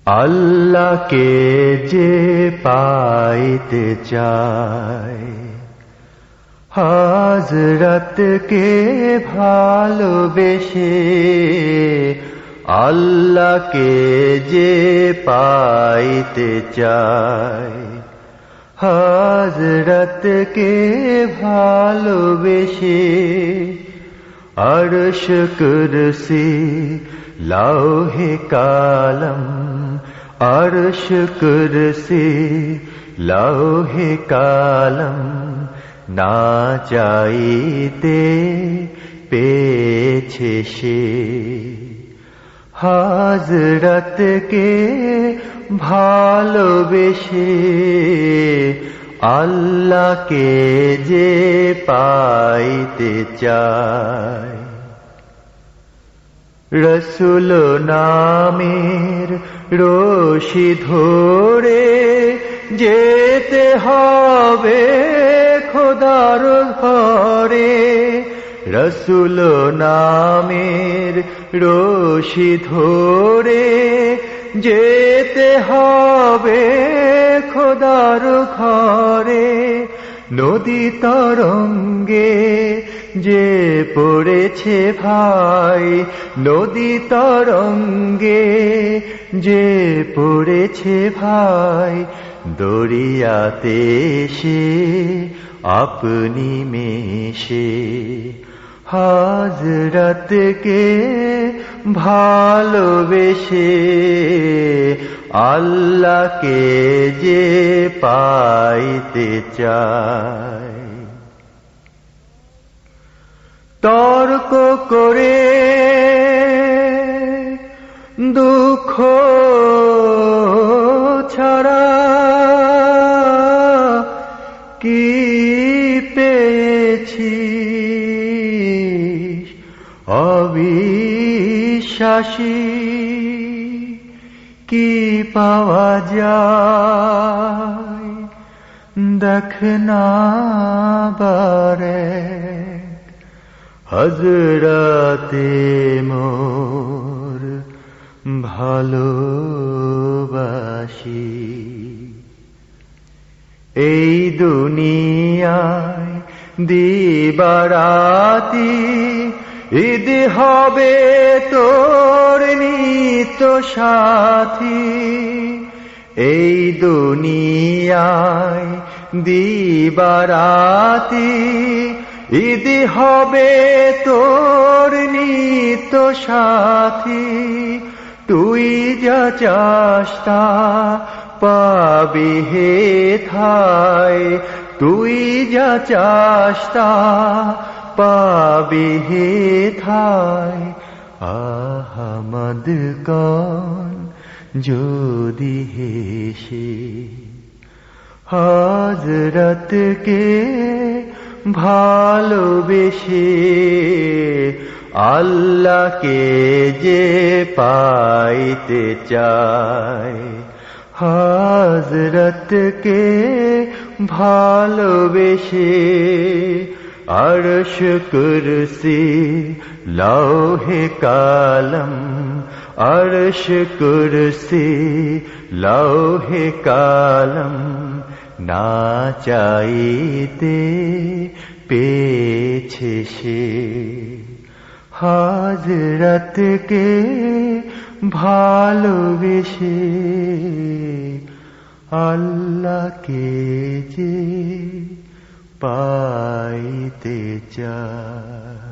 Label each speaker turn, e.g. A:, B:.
A: আল্লাহকে যে পাইতে চায়, হযরতকে ভালোবেসে। আল্লাহকে যে পাইতে চায়, হযরতকে ভালোবেসে। আরশ কুরসি লৌহে কালম, আরশ কুরসি লৌহে কালম, না চাইতে পেয়েছে সে। হযরতকে ভালোবেসে আল্লাহকে যে পাইতে চায়। রসূল নামের রশি ধরে যেতে হবে খোদার ঘরে। রসূল নামের রশি ধরে যেতে হবে খোদার ঘরে। নদী তরঙ্গে যে পড়েছে ভাই, নদী তরঙ্গে যে পড়েছে ভাই, দরিয়াতে সে আপনি মেশে। হযরতকে ভালোবেসে আল্লাহকে যে পাইতে চায়। তর্ক করে দুঃখ ছাড়া কি পেয়েছি, অবিশ্বাসী কি পাওয়া যায়। দেখ না বারে হযরতে মোর ভালোবাসি। এই দুনিয়ায় দিবারাতি ঈদ হবে তোর নিত্য সাথী। এই দুনিয়ায় দিবারাতি ঈদ হবে তোর নিত্য সাথী। তুই যা চাস তা পাবি হে ঠাই, তুই যা চাস তা পাবি হে ঠাই। আহমদ কন যদি হেসে হযরতকে ভালোবেসে আল্লাহকে যে পাইতে চায়। হযরতকে ভালোবেসে আরশ কুরসি লৌহে কালম, আরশ কুরসি লৌহে কালম, না চাইতে পেয়েছে সে। হযরতকে ভালোবেসে আল্লাহকে যে পাইতে চায়।